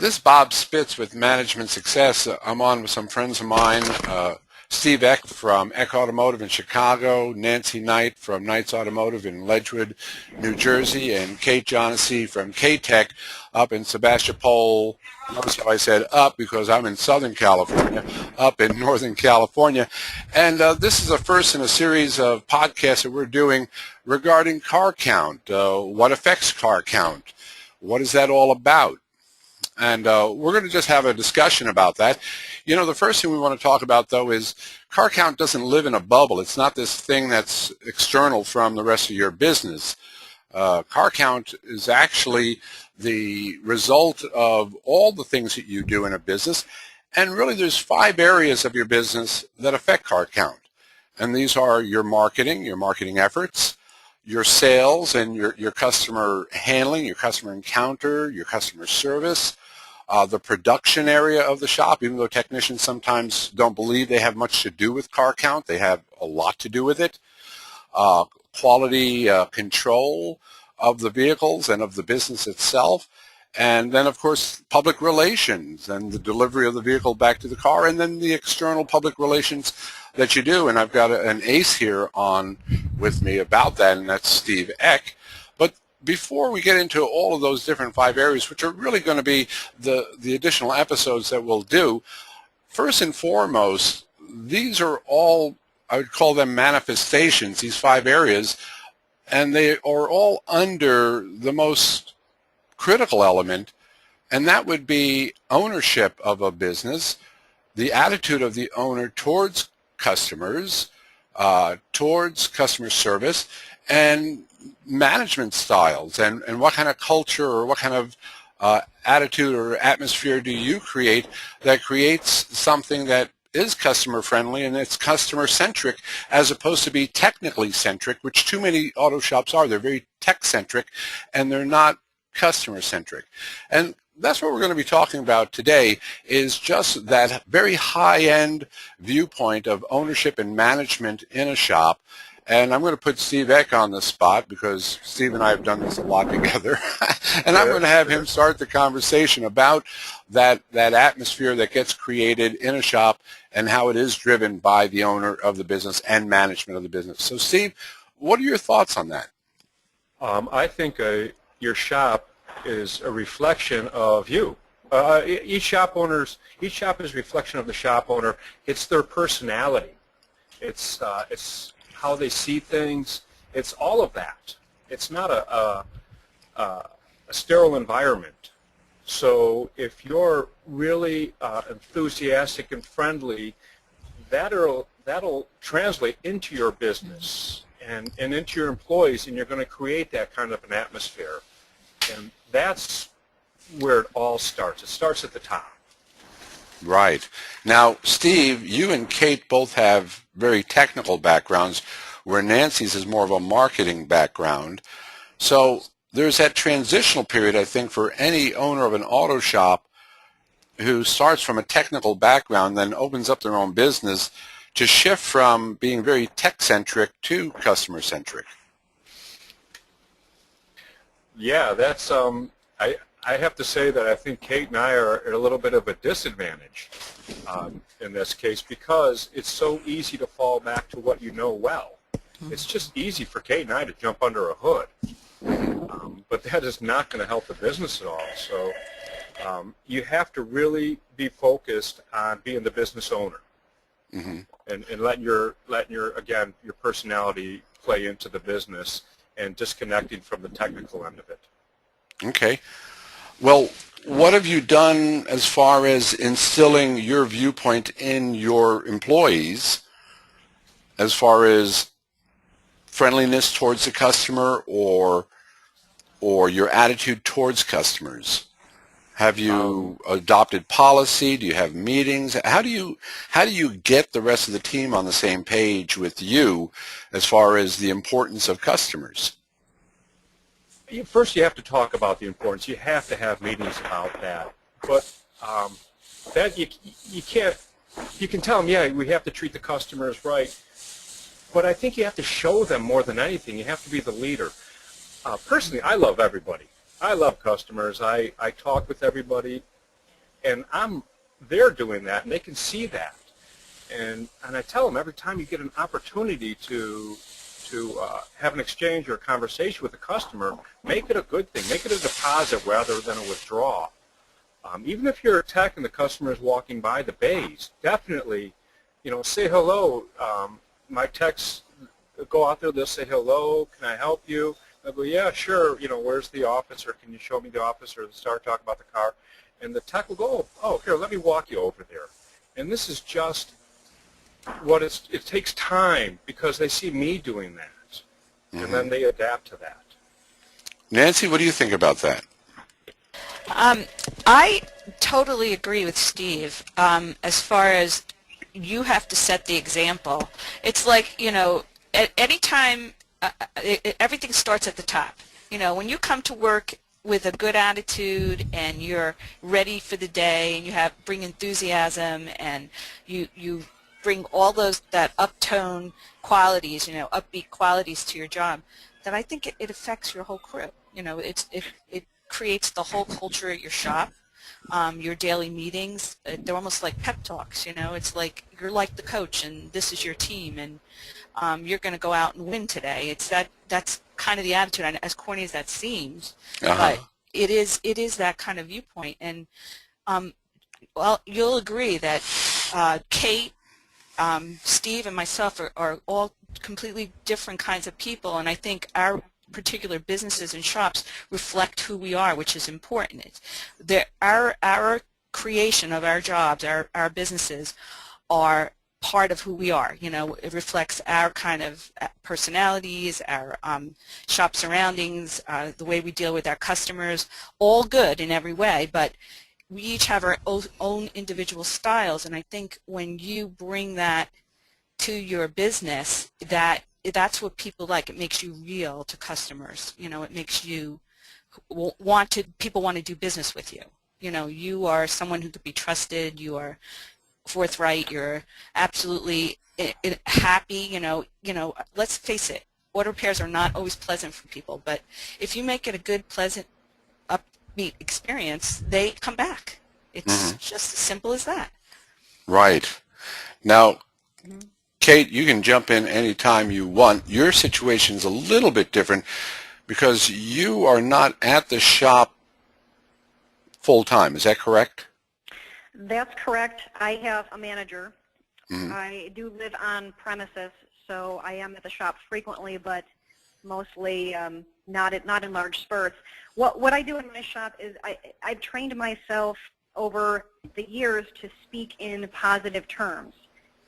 This is Bob Spitz with Management Success. I'm on with some friends of mine, Steve Eck from Eck Automotive in Chicago, Nancy Knight from Knight's Automotive in Ledgewood, New Jersey, and Kate Jonasse from K-Tech up in Sebastopol. Notice how I said up because I'm in Southern California, up in Northern California. And this is the first in a series of podcasts that we're doing regarding car count. What affects car count? What is that all about? And we're going to just have a discussion about that. You know, the first thing we want to talk about, though, is car count doesn't live in a bubble. It's not this thing that's external from the rest of your business. Car count is actually the result of all the things that you do in a business. And really, there's 5 areas of your business that affect car count. And these are your marketing efforts, your sales and your customer handling, your customer encounter, your customer service, the production area of the shop. Even though technicians sometimes don't believe they have much to do with car count, they have a lot to do with it. Quality control of the vehicles and of the business itself. And then, of course, public relations and the delivery of the vehicle back to the car, and then the external public relations that you do. And I've got an ace here on with me about that, and that's Steve Eck. But before we get into all of those different 5 areas, which are really going to be the additional episodes that we'll do, first and foremost, these are all, I would call them manifestations, these 5 areas, and they are all under the most critical element, and that would be ownership of a business, the attitude of the owner towards customers, towards customer service, and management styles, and what kind of culture or what kind of attitude or atmosphere do you create that creates something that is customer friendly and it's customer centric as opposed to be technically centric, which too many auto shops are. They're very tech centric and they're not customer centric. And that's what we're going to be talking about today, is just that very high-end viewpoint of ownership and management in a shop. And I'm going to put Steve Eck on the spot because Steve and I have done this a lot together. And I'm going to have him start the conversation about that atmosphere that gets created in a shop and how it is driven by the owner of the business and management of the business. So, Steve, what are your thoughts on that? I think your shop is a reflection of you. Each shop is a reflection of the shop owner. It's their personality. It's how they see things. It's all of that. It's not a sterile environment. So if you're really enthusiastic and friendly, that'll translate into your business and into your employees, and you're going to create that kind of an atmosphere. And that's where it all starts. It starts at the top. Right. Now, Steve, you and Kate both have very technical backgrounds, where Nancy's is more of a marketing background. So there's that transitional period, I think, for any owner of an auto shop who starts from a technical background, then opens up their own business, to shift from being very tech-centric to customer-centric. Yeah, that's I have to say that I think Kate and I are at a little bit of a disadvantage in this case, because it's so easy to fall back to what you know well. It's just easy for Kate and I to jump under a hood, but that is not going to help the business at all. So you have to really be focused on being the business owner, and letting your personality play into the business and disconnecting from the technical end of it. Okay. Well, what have you done as far as instilling your viewpoint in your employees as far as friendliness towards the customer or your attitude towards customers? Have you adopted policy? Do you have meetings? How do you get the rest of the team on the same page with you as far as the importance of customers? First, you have to talk about the importance. You have to have meetings about that. But that you can't. You can tell them, yeah, we have to treat the customers right. But I think you have to show them more than anything. You have to be the leader. Personally, I love everybody. I love customers. I talk with everybody. and they're doing that, and they can see that. And I tell them every time you get an opportunity to have an exchange or a conversation with a customer, make it a good thing. Make it a deposit rather than a withdrawal. Even if you're a tech and the customer is walking by the bays, definitely, say hello. My techs go out there, they'll say hello, can I help you? They'll go, yeah, sure, where's the office, or can you show me the office, or start talking about the car. And the tech will go, oh, here, let me walk you over there. And this is just what it takes time, because they see me doing that, and then they adapt to that. Nancy, what do you think about that? I totally agree with Steve. As far as you have to set the example, it's like, at any time, everything starts at the top. When you come to work with a good attitude and you're ready for the day and you bring enthusiasm and you bring all that uptone qualities, upbeat qualities to your job, then I think it affects your whole crew. It creates the whole culture at your shop. Your daily meetings, they're almost like pep talks. It's like you're like the coach and this is your team, and you're going to go out and win today. That's kind of the attitude, and as corny as that seems, but it is that kind of viewpoint. And well, you'll agree that Kate, Steve, and myself are all completely different kinds of people, and I think our particular businesses and shops reflect who we are, which is important. Our creation of our jobs, our businesses, are part of who we are. It reflects our kind of personalities, our shop surroundings, the way we deal with our customers, all good in every way, but we each have our own individual styles, and I think when you bring that to your business, that's what people like. It makes you real to customers. It makes you people want to do business with you. You are someone who could be trusted. You are forthright. You're absolutely happy. Let's face it, auto repairs are not always pleasant for people, but if you make it a good, pleasant, upbeat experience, they come back. It's just as simple as that. Right. Now, Kate, you can jump in anytime you want. Your situation is a little bit different because you are not at the shop full time. Is that correct? That's correct. I have a manager. I do live on premises, so I am at the shop frequently, but mostly not in large spurts. What I do in my shop is I've trained myself over the years to speak in positive terms.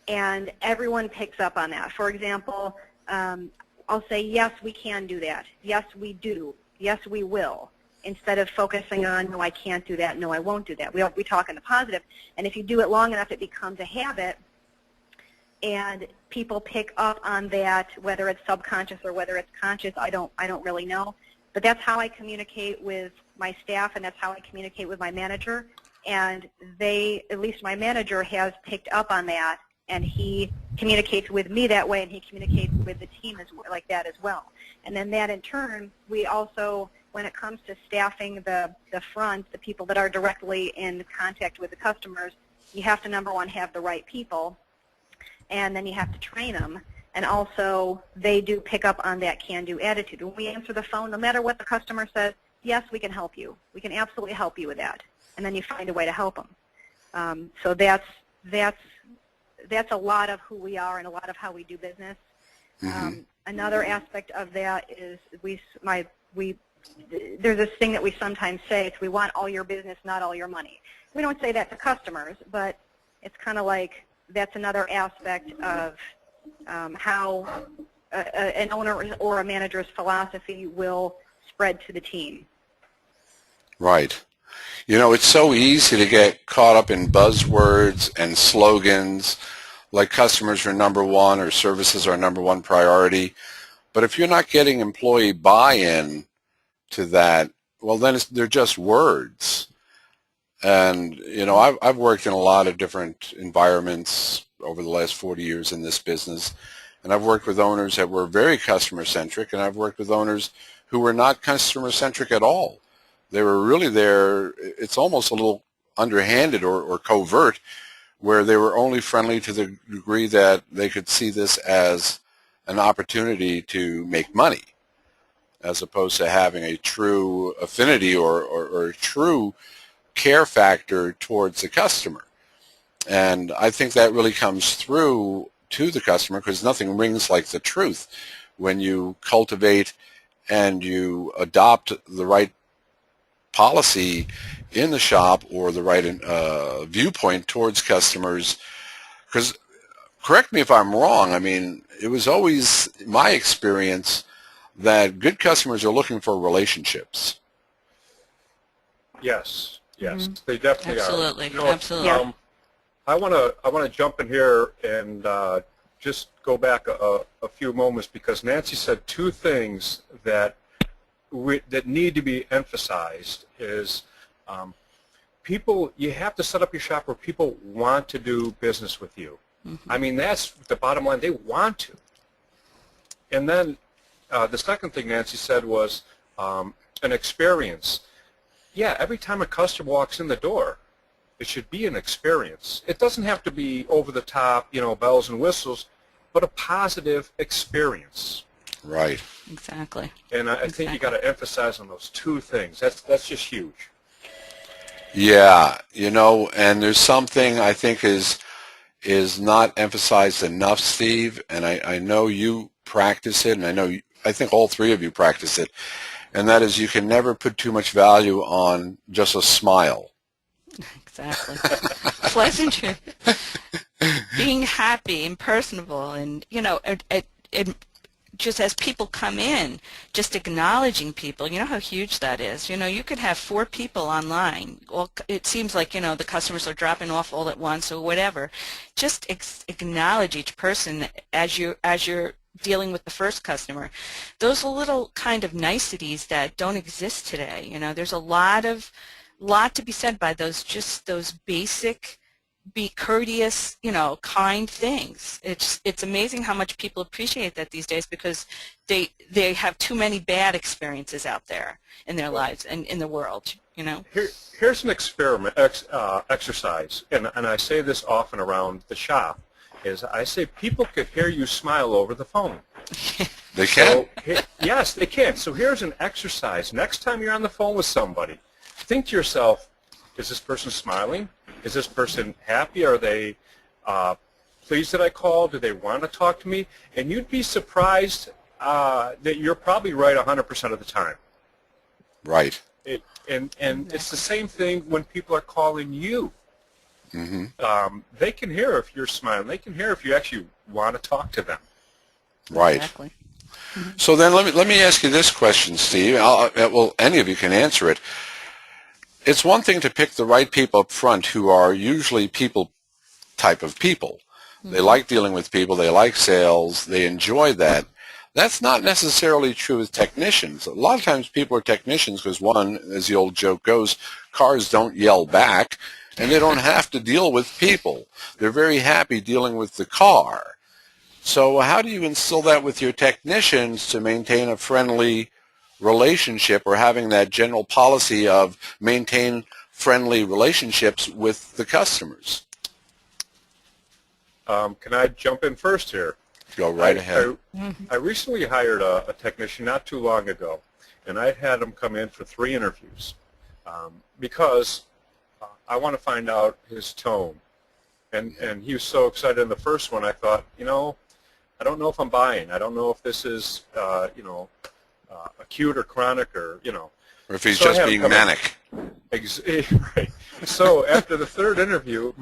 And everyone picks up on that. For example, I'll say, yes, we can do that. Yes, we do. Yes, we will. Instead of focusing on, no, I can't do that. No, I won't do that. We talk in the positive. And if you do it long enough, it becomes a habit. And people pick up on that, whether it's subconscious or whether it's conscious. I don't really know. But that's how I communicate with my staff, and that's how I communicate with my manager. And at least my manager, has picked up on that. And he communicates with me that way, and he communicates with the team like that as well. And then that in turn, we also, when it comes to staffing the front, the people that are directly in contact with the customers, you have to, number one, have the right people, and then you have to train them. And also, they do pick up on that can-do attitude. When we answer the phone, no matter what the customer says, yes, we can help you. We can absolutely help you with that. And then you find a way to help them. So that's a lot of who we are and a lot of how we do business. Another aspect of that is there's this thing that we sometimes say, it's we want all your business, not all your money. We don't say that to customers, but it's kind of like that's another aspect of how an owner or a manager's philosophy will spread to the team. Right. It's so easy to get caught up in buzzwords and slogans like customers are number one or services are number one priority. But if you're not getting employee buy-in to that, well, then they're just words. And, I've worked in a lot of different environments over the last 40 years in this business. And I've worked with owners that were very customer-centric, and I've worked with owners who were not customer-centric at all. They were really there. It's almost a little underhanded or covert, where they were only friendly to the degree that they could see this as an opportunity to make money, as opposed to having a true affinity or a true care factor towards the customer. And I think that really comes through to the customer, because nothing rings like the truth when you cultivate and you adopt the right policy in the shop or the right viewpoint towards customers. Because, correct me if I'm wrong, I mean, it was always my experience that good customers are looking for relationships. Yes, yes, they definitely Absolutely, are. You know, absolutely. I want to jump in here and just go back a few moments, because Nancy said two things that need to be emphasized. Is people, you have to set up your shop where people want to do business with you. I mean, that's the bottom line. They want to. And then the second thing Nancy said was an experience. Yeah, every time a customer walks in the door, it should be an experience. It doesn't have to be over the top, you know, bells and whistles, but a positive experience. Right. Exactly. And I think you got to emphasize on those two things. That's just huge. Yeah, you know, and there's something I think is not emphasized enough, Steve, and I know you practice it, and I think all three of you practice it, and that is you can never put too much value on just a smile. Exactly. Pleasantry. Being happy and personable, and, you know, it just as people come in, just acknowledging people. You know how huge that is. You know, you could have 4 people online. Well, it seems like, you know, the customers are dropping off all at once or whatever. Just acknowledge each person as you're dealing with the first customer. Those are little kind of niceties that don't exist today. You know, there's a lot to be said by those basic, be courteous, you know, kind things. It's amazing how much people appreciate that these days, because they have too many bad experiences out there in their lives and in the world, you know. Here's an exercise, and I say this often around the shop, is I say people could hear you smile over the phone. They can? Yes, they can. So here's an exercise. Next time you're on the phone with somebody, think to yourself, is this person smiling? Is this person happy? Are they pleased that I called? Do they want to talk to me? And you'd be surprised that you're probably right 100% of the time. Right. And it's the same thing when people are calling you. Mm-hmm. They can hear if you're smiling. They can hear if you actually want to talk to them. Right. Exactly. So then let me ask you this question, Steve. Well, any of you can answer it. It's one thing to pick the right people up front who are usually people type of people. They like dealing with people. They like sales. They enjoy that. That's not necessarily true with technicians. A lot of times people are technicians because, one, as the old joke goes, cars don't yell back, and they don't have to deal with people. They're very happy dealing with the car. So how do you instill that with your technicians to maintain a friendly relationship, or having that general policy of maintain friendly relationships with the customers? Can I jump in first here? Go right ahead. I recently hired a technician not too long ago, and I'd had him come in for 3 interviews because I want to find out his tone. And he was so excited in the first one, I thought, you know, I don't know if I'm buying. I don't know if this is, you know, acute or chronic, or, you know. Or if he's just being manic. Right. So after the 3rd interview,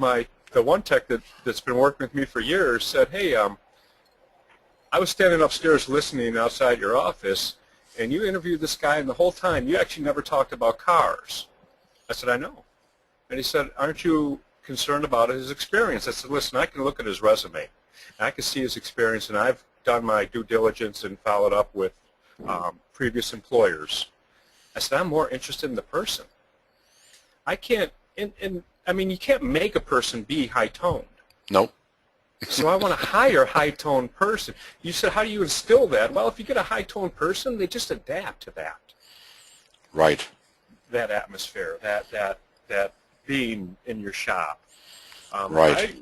the one tech that's been working with me for years said, hey, I was standing upstairs listening outside your office, and you interviewed this guy, and the whole time you actually never talked about cars. I said, I know. And he said, aren't you concerned about his experience? I said, listen, I can look at his resume. I can see his experience, and I've done my due diligence and followed up with previous employers. I said, I'm more interested in the person. I can't, I mean, you can't make a person be high-toned. Nope. So I want to hire a high-toned person. You said, how do you instill that? Well, if you get a high-toned person, they just adapt to that. Right. That atmosphere, that being in your shop. Right.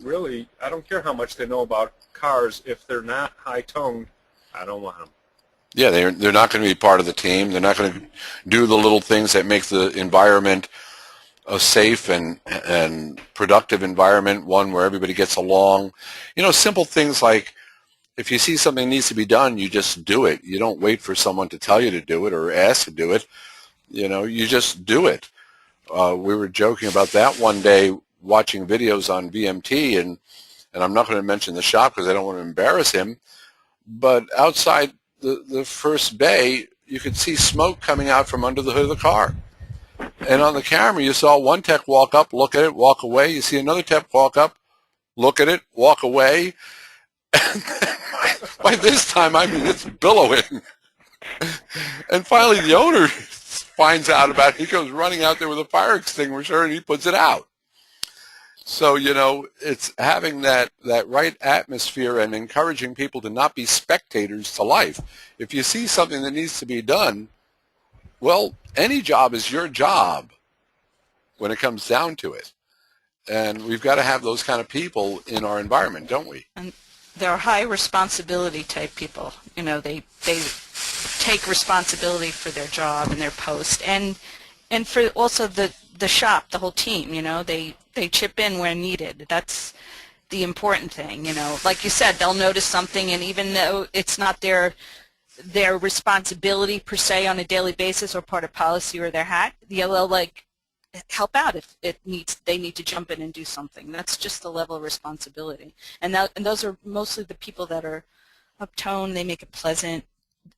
I don't care how much they know about cars. If they're not high-toned, I don't want them. Yeah, they're not going to be part of the team. They're not going to do the little things that make the environment a safe and productive environment, one where everybody gets along. You know, simple things like if you see something needs to be done, you just do it. You don't wait for someone to tell you to do it or ask to do it. You know, you just do it. We were joking about that one day watching videos on VMT, and I'm not going to mention the shop because I don't want to embarrass him, but outside the first bay, you could see smoke coming out from under the hood of the car. And on the camera, you saw one tech walk up, look at it, walk away. You see another tech walk up, look at it, walk away. And by this time, I mean, it's billowing. And finally, the owner finds out about it. He goes running out there with a fire extinguisher, and he puts it out. So, you know, it's having that right atmosphere and encouraging people to not be spectators to life. If you see something that needs to be done, well, any job is your job when it comes down to it. And we've got to have those kind of people in our environment, don't we? And they're high responsibility type people. You know, they take responsibility for their job and their post, and for also the shop, the whole team. You know, they chip in where needed. That's the important thing. You know, like you said, they'll notice something, and even though it's not their responsibility per se on a daily basis or part of policy or their hat, they'll like help out if they need to jump in and do something. That's just the level of responsibility. And those are mostly the people that are uptone. They make it pleasant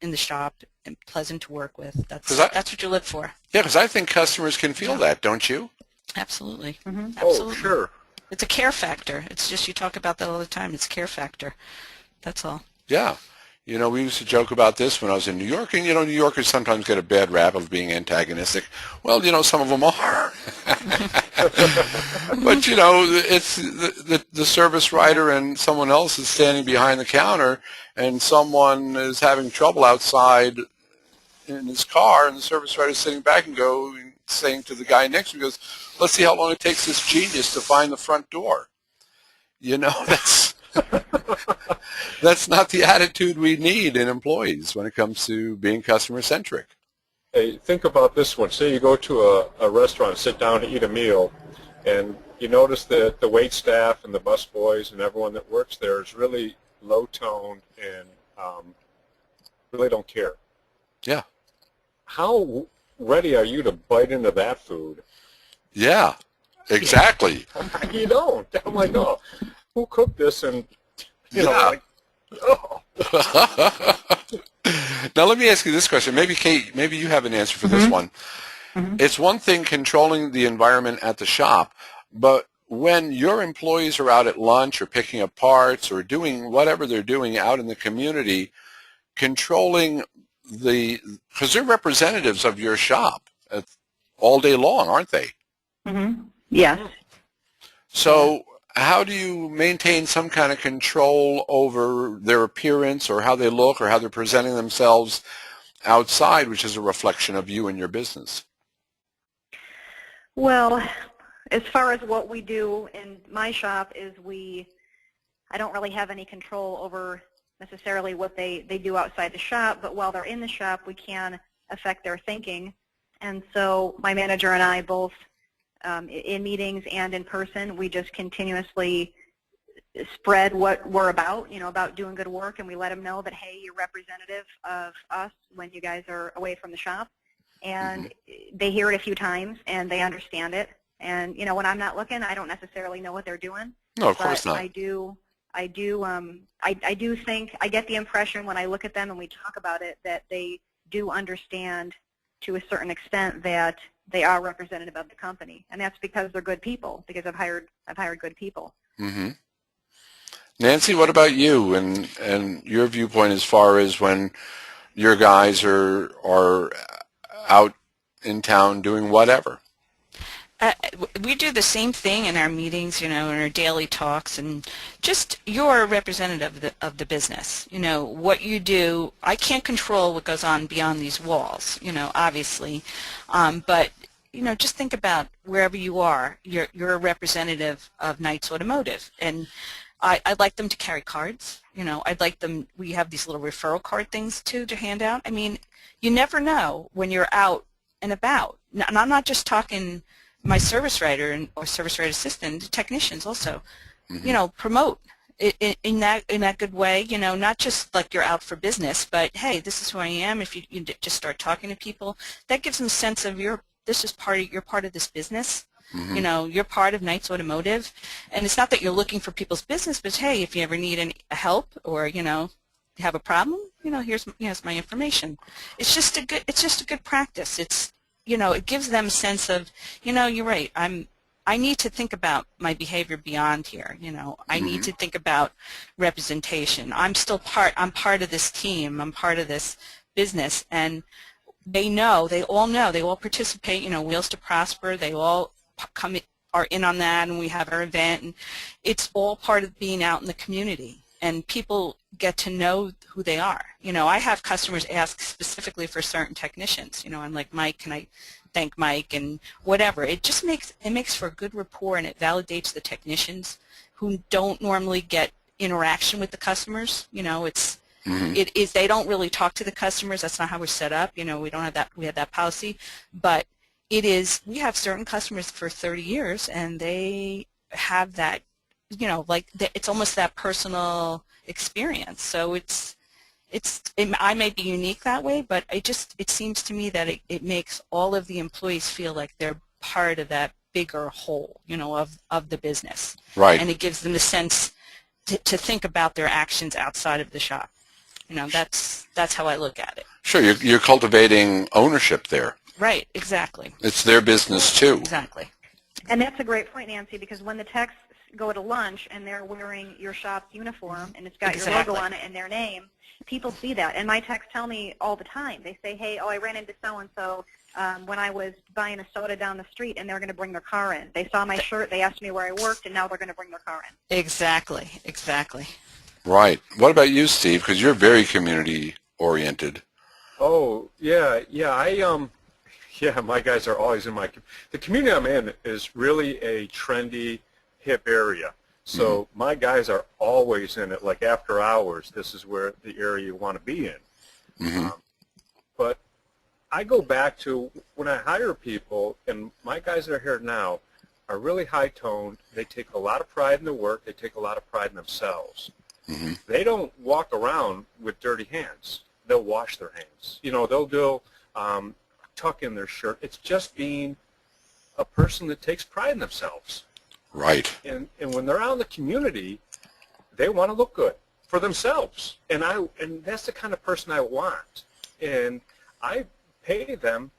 in the shop and pleasant to work with. That's what you live for. Yeah, because I think customers can feel that, don't you? Absolutely. Mm-hmm. Absolutely. Oh, sure. It's a care factor. It's just, you talk about that all the time. It's care factor. That's all. Yeah. You know, we used to joke about this when I was in New York, and, you know, New Yorkers sometimes get a bad rap of being antagonistic. Well, you know, some of them are. But, you know, it's the service writer and someone else is standing behind the counter, and someone is having trouble outside in his car, and the service writer is sitting back and saying to the guy next to him, he goes, let's see how long it takes this genius to find the front door. You know, that's not the attitude we need in employees when it comes to being customer-centric. Hey, think about this one. Say you go to a restaurant, sit down to eat a meal, and you notice that the wait staff and the bus boys and everyone that works there is really low-toned and really don't care. Yeah. How ready are you to bite into that food? Yeah, exactly. You don't. I'm like, oh, who cooked this? And, you know, Yeah. like, oh. Now let me ask you this question. Maybe Kate, maybe you have an answer for this one. Mm-hmm. It's one thing controlling the environment at the shop, but when your employees are out at lunch or picking up parts or doing whatever they're doing out in the community, controlling because they're representatives of your shop all day long, aren't they? Mm-hmm. Yes. So how do you maintain some kind of control over their appearance or how they look or how they're presenting themselves outside, which is a reflection of you and your business? Well, as far as what we do in my shop is I don't really have any control over necessarily what they do outside the shop, but while they're in the shop, we can affect their thinking. And so my manager and I both, in meetings and in person, we just continuously spread what we're about, you know, about doing good work, and we let them know that, hey, you're representative of us when you guys are away from the shop. And they hear it a few times, and they understand it. And, you know, when I'm not looking, I don't necessarily know what they're doing. No, of course not. I do think, I get the impression when I look at them and we talk about it that they do understand to a certain extent that they are representative of the company, and that's because they're good people. Because I've hired good people. Mm-hmm. Nancy, what about you and your viewpoint as far as when your guys are out in town doing whatever? We do the same thing in our meetings, you know, in our daily talks, and just you're a representative of the business. You know, what you do, I can't control what goes on beyond these walls, you know, obviously, but just think about wherever you are. You're a representative of Knights Automotive, and I'd like them to carry cards. I'd like them. We have these little referral card things too to hand out. I mean, you never know when you're out and about. And I'm not just talking my service writer or service writer assistant, technicians also. Promote in that good way. Not just like you're out for business, but hey, this is who I am. If you just start talking to people, that gives them a sense of you're part of this business. You're part of Knights Automotive, and it's not that you're looking for people's business, but hey, if you ever need any help or you have a problem, here's my information. It's just a good practice. It gives them a sense of, you're right. I need to think about my behavior beyond here. I need to think about representation. I'm part of this team. I'm part of this business, and they all participate. Wheels to Prosper. They all are in on that, and we have our event, and it's all part of being out in the community, and people get to know who they are. I have customers ask specifically for certain technicians. I'm like, Mike, can I thank Mike, and whatever. It just makes for a good rapport, and it validates the technicians who don't normally get interaction with the customers. They don't really talk to the customers. That's not how we're set up. We don't have that. We have that policy, but we have certain customers for 30 years, and they have that, it's almost that personal experience. So I may be unique that way, but it seems to me that it makes all of the employees feel like they're part of that bigger whole, of the business. Right. And it gives them the sense to think about their actions outside of the shop. That's how I look at it. Sure, you're cultivating ownership there. Right, exactly. It's their business too. Exactly. And that's a great point, Nancy, because when the techs go to lunch and they're wearing your shop's uniform and it's got your logo on it and their name, people see that. And my techs tell me all the time. They say, hey, I ran into so-and-so when I was buying a soda down the street, and they're going to bring their car in. They saw my shirt, they asked me where I worked, and now they're going to bring their car in. Exactly. Right. What about you, Steve? Because you're very community-oriented. Oh, yeah, my guys are always in the community I'm in is really a trendy, hip area. So my guys are always in it, like after hours, this is where the area you want to be in. But I go back to when I hire people, and my guys that are here now are really high-toned. They take a lot of pride in their work. They take a lot of pride in themselves. They don't walk around with dirty hands. They'll wash their hands. They'll tuck in their shirt. It's just being a person that takes pride in themselves. Right. And when they're out in the community, they want to look good for themselves. And that's the kind of person I want. And I pay them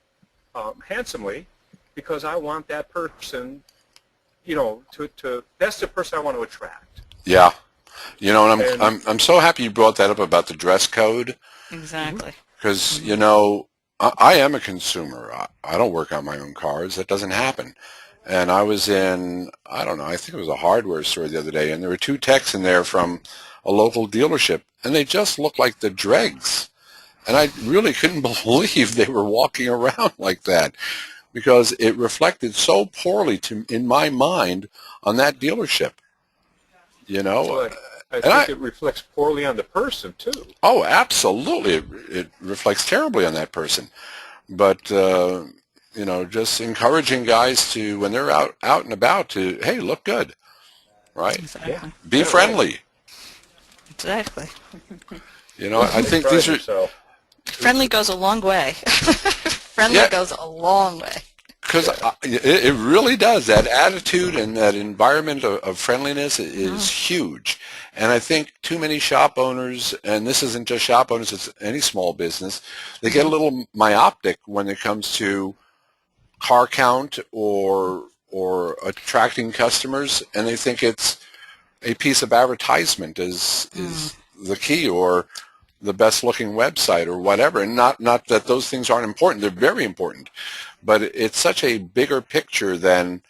handsomely because I want that person, that's the person I want to attract. Yeah. And I'm so happy you brought that up about the dress code. Exactly. Because, I am a consumer. I don't work on my own cars. That doesn't happen. And I was in, I don't know, I think it was a hardware store the other day, and there were two techs in there from a local dealership, and they just looked like the dregs. And I really couldn't believe they were walking around like that, because it reflected so poorly in my mind on that dealership. But I think it reflects poorly on the person, too. Oh, absolutely. It reflects terribly on that person. But, just encouraging guys to, when they're out and about, to, hey, look good, right? Exactly. Yeah. Be friendly. Exactly. I think these are... Friendly goes a long way. Friendly goes a long way. Because it really does. That attitude and that environment of friendliness is huge. And I think too many shop owners, and this isn't just shop owners, it's any small business, they get a little myopic when it comes to car count or attracting customers, and they think it's a piece of advertisement is the key, or the best looking website or whatever. And not that those things aren't important. They're very important. But it's such a bigger picture than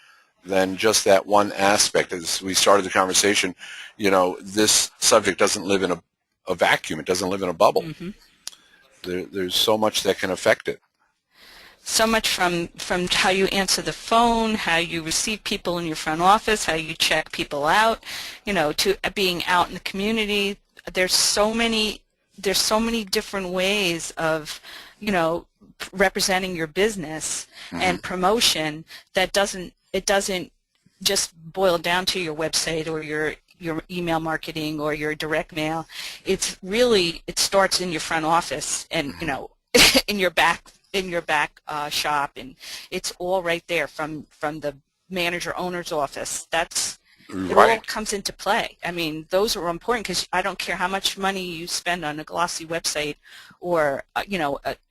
just that one aspect. As we started the conversation, this subject doesn't live in a vacuum. It doesn't live in a bubble. There's so much that can affect it. so much from how you answer the phone, how you receive people in your front office, how you check people out, to being out in the community. There's so many different ways of, representing your business and promotion that it doesn't just boil down to your website or your email marketing or your direct mail. It starts in your front office and, in your back shop, and it's all right there from the manager owner's office. It all comes into play. I mean, those are important because I don't care how much money you spend on a glossy website or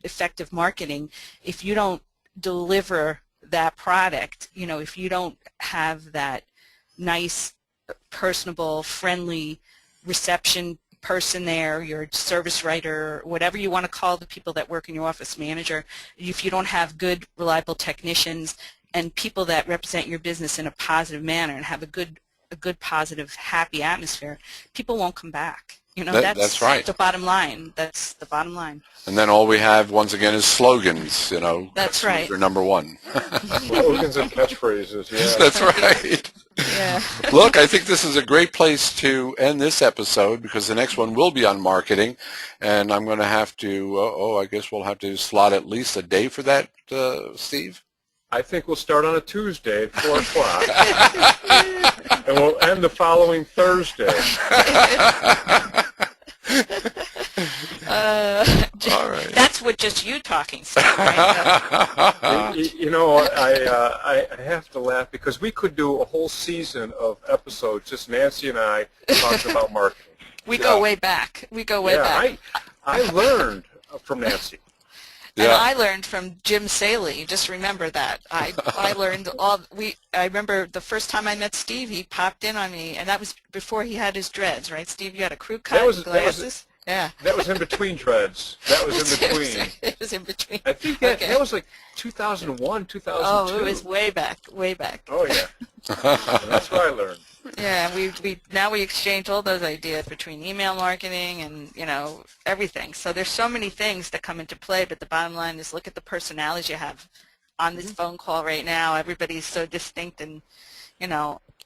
effective marketing. If you don't deliver that product, if you don't have that nice, personable, friendly reception person there, your service writer, whatever you want to call the people that work in your office, manager, if you don't have good, reliable technicians and people that represent your business in a positive manner and have a good, positive, happy atmosphere, people won't come back. That's right. The bottom line. That's the bottom line. And then all we have, once again, is slogans, That's right. They're number one. Slogans and catchphrases, yeah. That's right. Yeah. Look, I think this is a great place to end this episode because the next one will be on marketing, and I'm going to have to, I guess we'll have to slot at least a day for that, Steve? I think we'll start on a Tuesday at 4 o'clock, and we'll end the following Thursday. All right. That's with just you talking, Steve, right? I have to laugh because we could do a whole season of episodes, just Nancy and I talking about marketing. We go way back. I learned from Nancy. And I learned from Jim Saley. Just remember that. I learned I remember the first time I met Steve, he popped in on me, and that was before he had his dreads, right, Steve? You had a crew cut, glasses? Yeah. That was in between dreads. That was in between. It was in between. I think that was like 2001, 2002. Oh, it was way back. Oh, yeah. That's what I learned. Yeah, now we exchange all those ideas between email marketing and, everything. So there's so many things that come into play, but the bottom line is look at the personalities you have on this phone call right now. Everybody's so distinct and,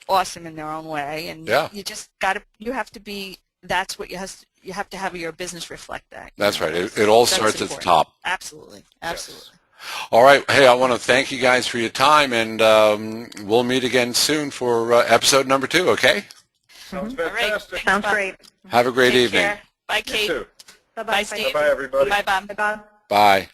awesome in their own way. And you just that's what you have to have your business reflect that. That's right. It all starts at the top. Absolutely. Absolutely. Yes. All right. Hey, I want to thank you guys for your time, and we'll meet again soon for episode number 2, okay? Sounds fantastic. Sounds great. Have a great Take evening. Care. Bye, Kate. You too. Bye-bye. Steve. Bye-bye, everybody. Bye, Bob. Bye-bye. Bye.